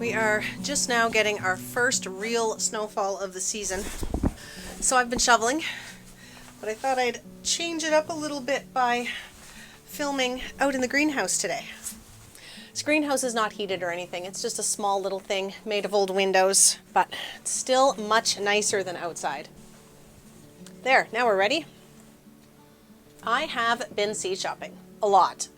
We are just now getting our first real snowfall of the season. So I've been shoveling, but I thought I'd change it up a little bit by filming out in the greenhouse today. This greenhouse is not heated or anything. It's just a small little thing made of old windows, but it's still much nicer than outside. There, now we're ready. I have been seed shopping a lot.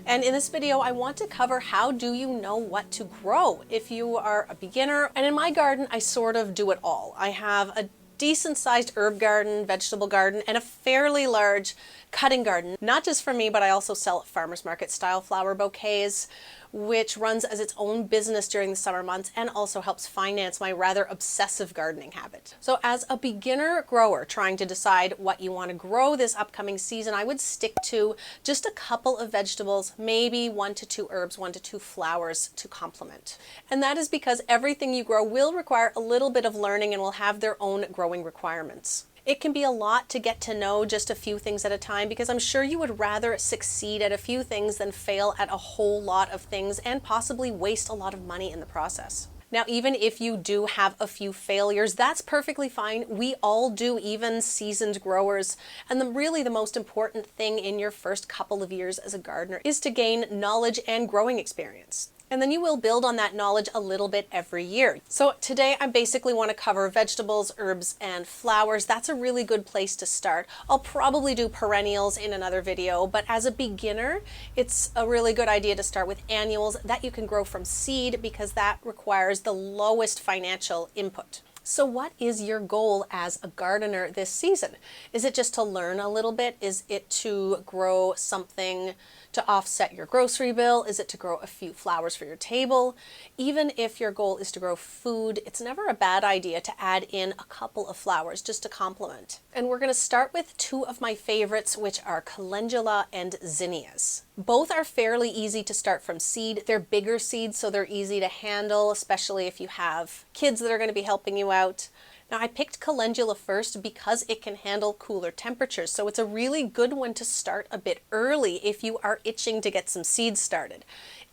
And in this video, I want to cover how do you know what to grow if you are a beginner. And in my garden, I sort of do it all. I have a decent sized herb garden, vegetable garden, and a fairly large cutting garden. Not just for me, but I also sell farmers market style flower bouquets, which runs as its own business during the summer months and also helps finance my rather obsessive gardening habit. So as a beginner grower trying to decide what you want to grow this upcoming season, I would stick to just a couple of vegetables, maybe 1 to 2 herbs, 1 to 2 flowers to complement. And that is because everything you grow will require a little bit of learning and will have their own growing requirements. It can be a lot to get to know just a few things at a time, because I'm sure you would rather succeed at a few things than fail at a whole lot of things and possibly waste a lot of money in the process. Now, even if you do have a few failures, that's perfectly fine. We all do, even seasoned growers. And really the most important thing in your first couple of years as a gardener is to gain knowledge and growing experience. And then you will build on that knowledge a little bit every year. So today I basically want to cover vegetables, herbs, and flowers. That's a really good place to start. I'll probably do perennials in another video, but as a beginner, it's a really good idea to start with annuals that you can grow from seed, because that requires the lowest financial input. So what is your goal as a gardener this season? Is it just to learn a little bit? Is it to grow something to offset your grocery bill? Is it to grow a few flowers for your table? Even if your goal is to grow food, it's never a bad idea to add in a couple of flowers just to complement. And we're going to start with 2 of my favorites, which are calendula and zinnias. Both are fairly easy to start from seed. They're bigger seeds, so they're easy to handle, especially if you have kids that are going to be helping you out. Now, I picked calendula first because it can handle cooler temperatures, so it's a really good one to start a bit early if you are itching to get some seeds started.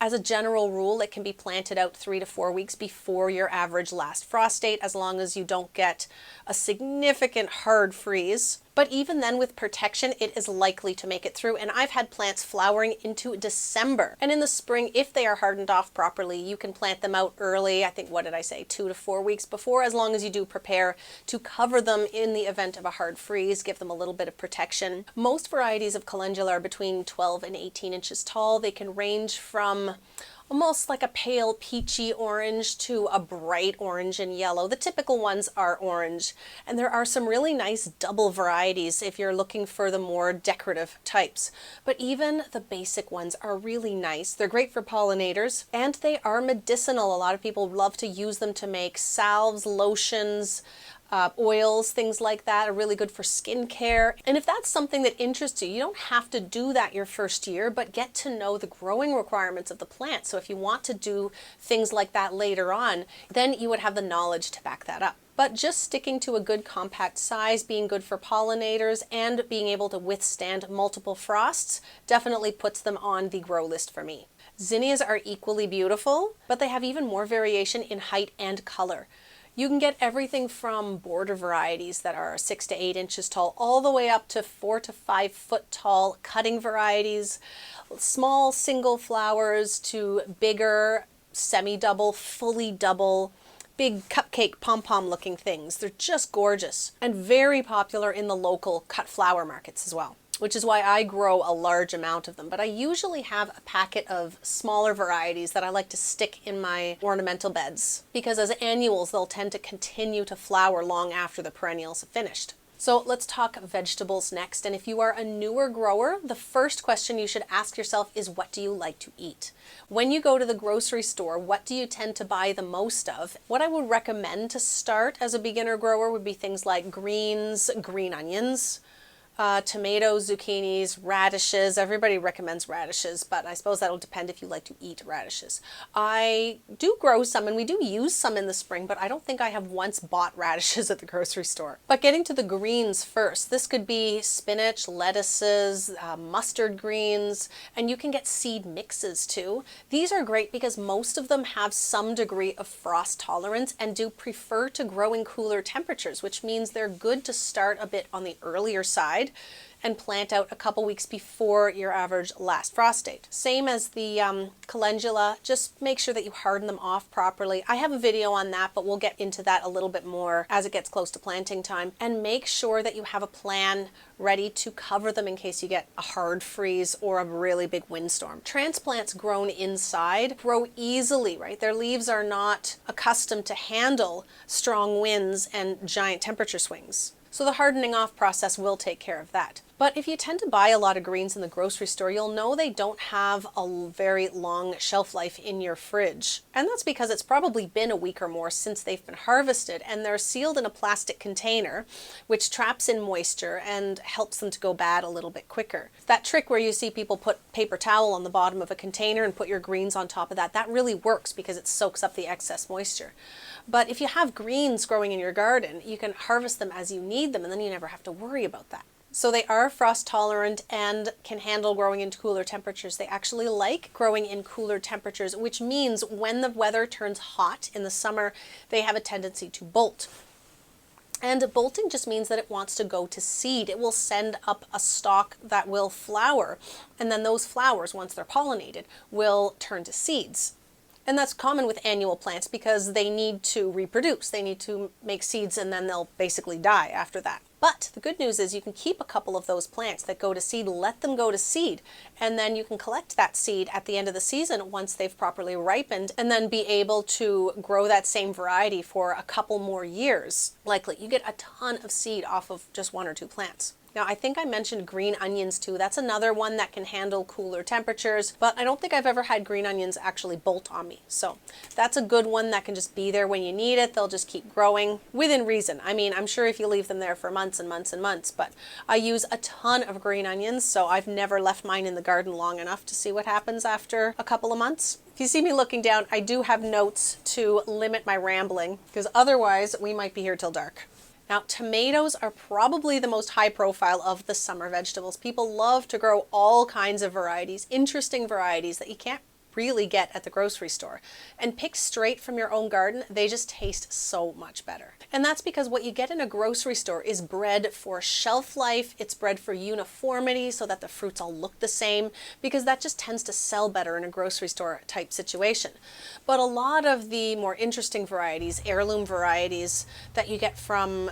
As a general rule, it can be planted out 3 to 4 weeks before your average last frost date, as long as you don't get a significant hard freeze. But even then, with protection, it is likely to make it through. And I've had plants flowering into December. And in the spring, if they are hardened off properly, you can plant them out early. I think, what did I say, 2 to 4 weeks before, as long as you do prepare to cover them in the event of a hard freeze, give them a little bit of protection. Most varieties of calendula are between 12 and 18 inches tall. They can range from almost like a pale peachy orange to a bright orange and yellow. The typical ones are orange, and there are some really nice double varieties if you're looking for the more decorative types. But even the basic ones are really nice. They're great for pollinators, and they are medicinal. A lot of people love to use them to make salves, lotions, oils, things like that are really good for skincare. And if that's something that interests you, you don't have to do that your first year, but get to know the growing requirements of the plant. So if you want to do things like that later on, then you would have the knowledge to back that up. But just sticking to a good compact size, being good for pollinators, and being able to withstand multiple frosts definitely puts them on the grow list for me. Zinnias are equally beautiful, but they have even more variation in height and color. You can get everything from border varieties that are 6 to 8 inches tall, all the way up to 4 to 5 foot tall cutting varieties, small single flowers to bigger semi-double, fully double, big cupcake pom-pom looking things. They're just gorgeous and very popular in the local cut flower markets as well, which is why I grow a large amount of them. But I usually have a packet of smaller varieties that I like to stick in my ornamental beds, because as annuals, they'll tend to continue to flower long after the perennials have finished. So let's talk vegetables next. And if you are a newer grower, the first question you should ask yourself is, what do you like to eat? When you go to the grocery store, what do you tend to buy the most of? What I would recommend to start as a beginner grower would be things like greens, green onions, Tomatoes, zucchinis, radishes. Everybody recommends radishes, but I suppose that'll depend if you like to eat radishes. I do grow some and we do use some in the spring, but I don't think I have once bought radishes at the grocery store. But getting to the greens first, this could be spinach, lettuces, mustard greens, and you can get seed mixes too. These are great because most of them have some degree of frost tolerance and do prefer to grow in cooler temperatures, which means they're good to start a bit on the earlier side and plant out a couple weeks before your average last frost date. Same as the calendula, just make sure that you harden them off properly. I have a video on that, but we'll get into that a little bit more as it gets close to planting time. And make sure that you have a plan ready to cover them in case you get a hard freeze or a really big windstorm. Transplants grown inside grow easily, right? Their leaves are not accustomed to handle strong winds and giant temperature swings. So the hardening off process will take care of that. But if you tend to buy a lot of greens in the grocery store, you'll know they don't have a very long shelf life in your fridge. And that's because it's probably been a week or more since they've been harvested, and they're sealed in a plastic container, which traps in moisture and helps them to go bad a little bit quicker. That trick where you see people put paper towel on the bottom of a container and put your greens on top of that, that really works because it soaks up the excess moisture. But if you have greens growing in your garden, you can harvest them as you need them, and then you never have to worry about that. So they are frost tolerant and can handle growing in cooler temperatures. They actually like growing in cooler temperatures, which means when the weather turns hot in the summer, they have a tendency to bolt. And bolting just means that it wants to go to seed. It will send up a stalk that will flower, and then those flowers, once they're pollinated, will turn to seeds. And that's common with annual plants because they need to reproduce. They need to make seeds and then they'll basically die after that. But the good news is you can keep a couple of those plants that go to seed, let them go to seed, and then you can collect that seed at the end of the season once they've properly ripened and then be able to grow that same variety for a couple more years. Likely, you get a ton of seed off of just one or two plants. Now, I think I mentioned green onions too. That's another one that can handle cooler temperatures, but I don't think I've ever had green onions actually bolt on me. So that's a good one that can just be there when you need it. They'll just keep growing within reason. I mean, I'm sure if you leave them there for months and months and months, but I use a ton of green onions, so I've never left mine in the garden long enough to see what happens after a couple of months. If you see me looking down, I do have notes to limit my rambling because otherwise we might be here till dark. Now, tomatoes are probably the most high profile of the summer vegetables. People love to grow all kinds of varieties, interesting varieties that you can't really get at the grocery store. And picked straight from your own garden, they just taste so much better. And that's because what you get in a grocery store is bred for shelf life, it's bred for uniformity so that the fruits all look the same, because that just tends to sell better in a grocery store type situation. But a lot of the more interesting varieties, heirloom varieties that you get from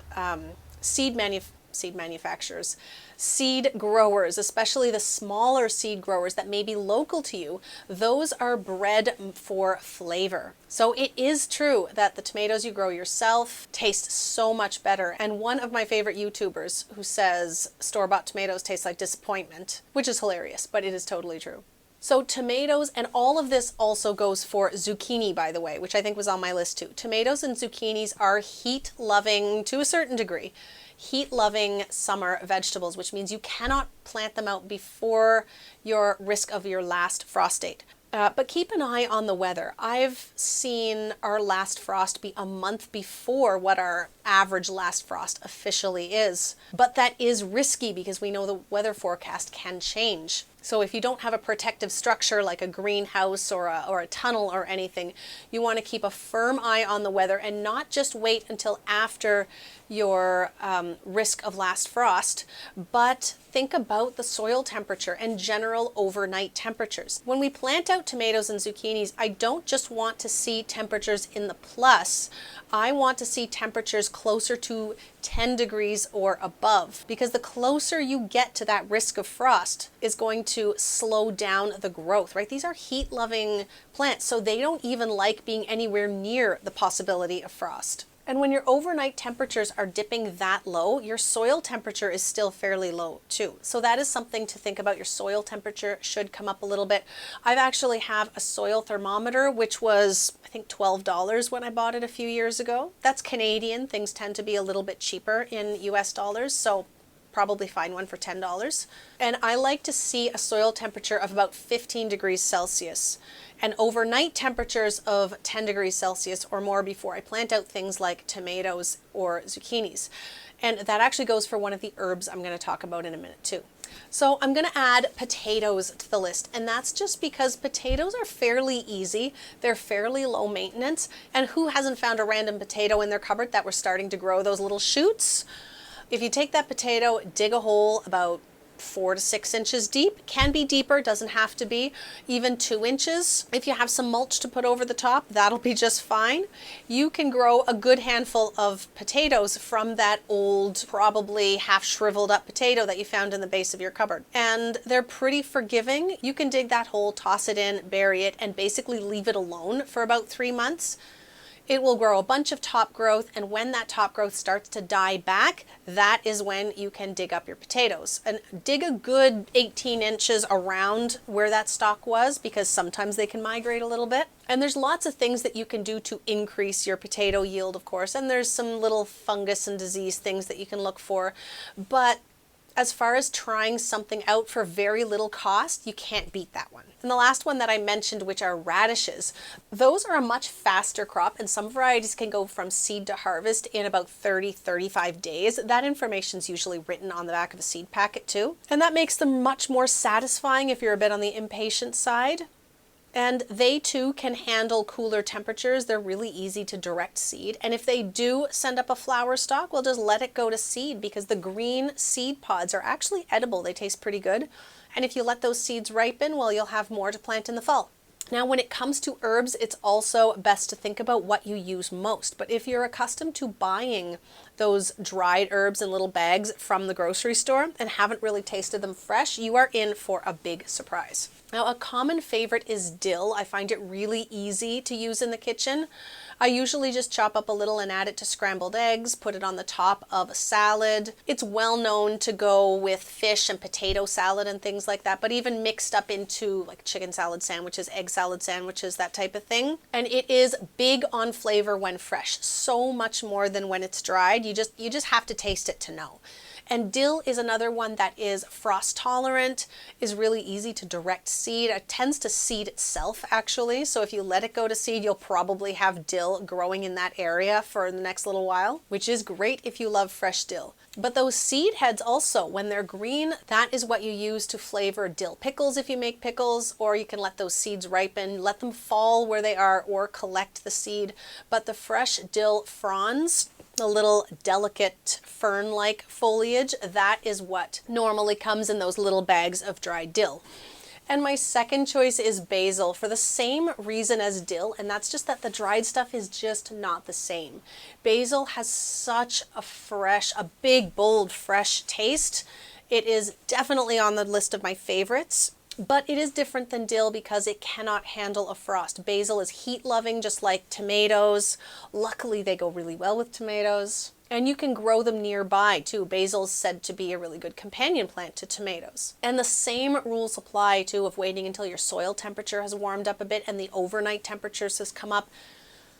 seed manufacturers, seed growers, especially the smaller seed growers that may be local to you, those are bred for flavor. So it is true that the tomatoes you grow yourself taste so much better. And one of my favorite YouTubers who says store-bought tomatoes taste like disappointment, which is hilarious, but it is totally true. So tomatoes, and all of this also goes for zucchini, by the way, which I think was on my list too. Tomatoes and zucchinis are heat-loving, to a certain degree, heat-loving summer vegetables, which means you cannot plant them out before your risk of your last frost date. But keep an eye on the weather. I've seen our last frost be a month before what our average last frost officially is. But that is risky because we know the weather forecast can change. So if you don't have a protective structure like a greenhouse or a tunnel or anything, you want to keep a firm eye on the weather and not just wait until after your risk of last frost, but think about the soil temperature and general overnight temperatures. When we plant out tomatoes and zucchinis, I don't just want to see temperatures in the plus. I want to see temperatures closer to 10 degrees or above, because the closer you get to that risk of frost is going to slow down the growth, right? These are heat-loving plants, so they don't even like being anywhere near the possibility of frost. And when your overnight temperatures are dipping that low, your soil temperature is still fairly low too. So that is something to think about. Your soil temperature should come up a little bit. I've actually have a soil thermometer, which was, I think, $12 when I bought it a few years ago. That's Canadian. Things tend to be a little bit cheaper in US dollars. So probably find one for $10. And I like to see a soil temperature of about 15 degrees Celsius and overnight temperatures of 10 degrees Celsius or more before I plant out things like tomatoes or zucchinis. And that actually goes for one of the herbs I'm going to talk about in a minute too. So I'm going to add potatoes to the list, and that's just because potatoes are fairly easy. They're fairly low maintenance, and who hasn't found a random potato in their cupboard that were starting to grow those little shoots? If you take that potato, dig a hole about 4 to 6 inches deep, can be deeper, doesn't have to be, even 2 inches. If you have some mulch to put over the top, that'll be just fine. You can grow a good handful of potatoes from that old, probably half shriveled up potato that you found in the base of your cupboard. And they're pretty forgiving. You can dig that hole, toss it in, bury it, and basically leave it alone for about 3 months. It will grow a bunch of top growth, and when that top growth starts to die back, that is when you can dig up your potatoes. And dig a good 18 inches around where that stalk was, because sometimes they can migrate a little bit. And there's lots of things that you can do to increase your potato yield, of course, and there's some little fungus and disease things that you can look for. But as far as trying something out for very little cost, you can't beat that one. And the last one that I mentioned, which are radishes, those are a much faster crop, and some varieties can go from seed to harvest in about 30-35 days. That information is usually written on the back of a seed packet too. And that makes them much more satisfying if you're a bit on the impatient side. And they too can handle cooler temperatures. They're really easy to direct seed. And if they do send up a flower stalk, we'll just let it go to seed, because the green seed pods are actually edible. They taste pretty good. And if you let those seeds ripen, well, you'll have more to plant in the fall. Now, when it comes to herbs, it's also best to think about what you use most. But if you're accustomed to buying those dried herbs in little bags from the grocery store and haven't really tasted them fresh, you are in for a big surprise. Now, a common favorite is dill. I find it really easy to use in the kitchen. I usually just chop up a little and add it to scrambled eggs, put it on the top of a salad. It's well known to go with fish and potato salad and things like that, but even mixed up into like chicken salad sandwiches, egg salad sandwiches, that type of thing. And it is big on flavor when fresh, so much more than when it's dried. You just have to taste it to know. And dill is another one that is frost tolerant, is really easy to direct seed. It tends to seed itself actually, so if you let it go to seed, you'll probably have dill growing in that area for the next little while, which is great if you love fresh dill. But those seed heads also, when they're green, that is what you use to flavor dill pickles if you make pickles, or you can let those seeds ripen, let them fall where they are, or collect the seed. But the fresh dill fronds, the little delicate fern-like foliage, that is what normally comes in those little bags of dried dill. And my second choice is basil for the same reason as dill, and that's just that the dried stuff is just not the same. Basil has such a big, bold, fresh taste. It is definitely on the list of my favorites. But it is different than dill because it cannot handle a frost. Basil is heat loving, just like tomatoes. Luckily, they go really well with tomatoes. And you can grow them nearby too. Basil is said to be a really good companion plant to tomatoes. And the same rules apply too of waiting until your soil temperature has warmed up a bit and the overnight temperatures has come up.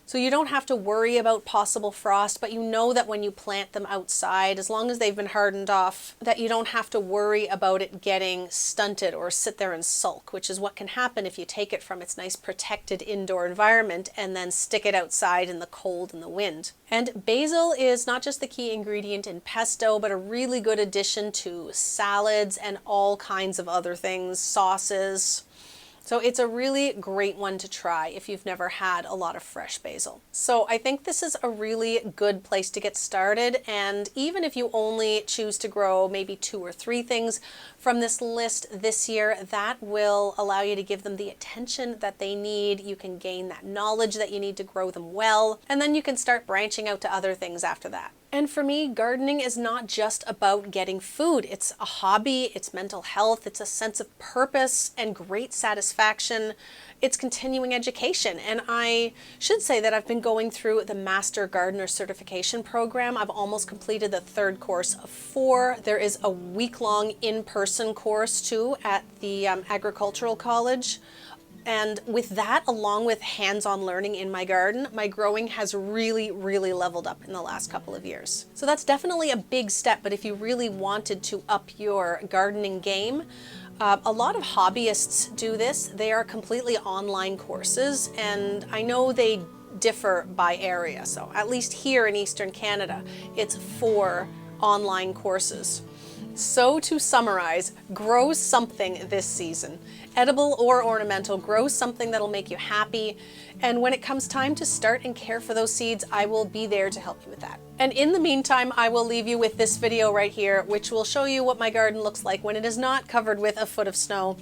So you don't have to worry about possible frost, but you know that when you plant them outside, as long as they've been hardened off, that you don't have to worry about it getting stunted or sit there and sulk, which is what can happen if you take it from its nice protected indoor environment and then stick it outside in the cold and the wind. And basil is not just the key ingredient in pesto, but a really good addition to salads and all kinds of other things, sauces. So it's a really great one to try if you've never had a lot of fresh basil. So I think this is a really good place to get started, and even if you only choose to grow maybe 2 or 3 things from this list this year, that will allow you to give them the attention that they need. You can gain that knowledge that you need to grow them well, and then you can start branching out to other things after that. And for me, gardening is not just about getting food. It's a hobby, it's mental health, it's a sense of purpose and great satisfaction. It's continuing education. And I should say that I've been going through the Master Gardener Certification Program. I've almost completed the 3rd course of 4. There is a week-long in-person course too at the Agricultural College. And with that, along with hands-on learning in my garden, my growing has really, really leveled up in the last couple of years. So that's definitely a big step, but if you really wanted to up your gardening game, a lot of hobbyists do this. They are completely online courses, and I know they differ by area. So at least here in Eastern Canada, it's 4 online courses. So to summarize, grow something this season. Edible or ornamental, grow something that'll make you happy. And when it comes time to start and care for those seeds, I will be there to help you with that. And in the meantime, I will leave you with this video right here, which will show you what my garden looks like when it is not covered with a foot of snow.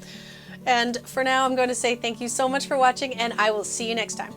And for now, I'm going to say thank you so much for watching, and I will see you next time.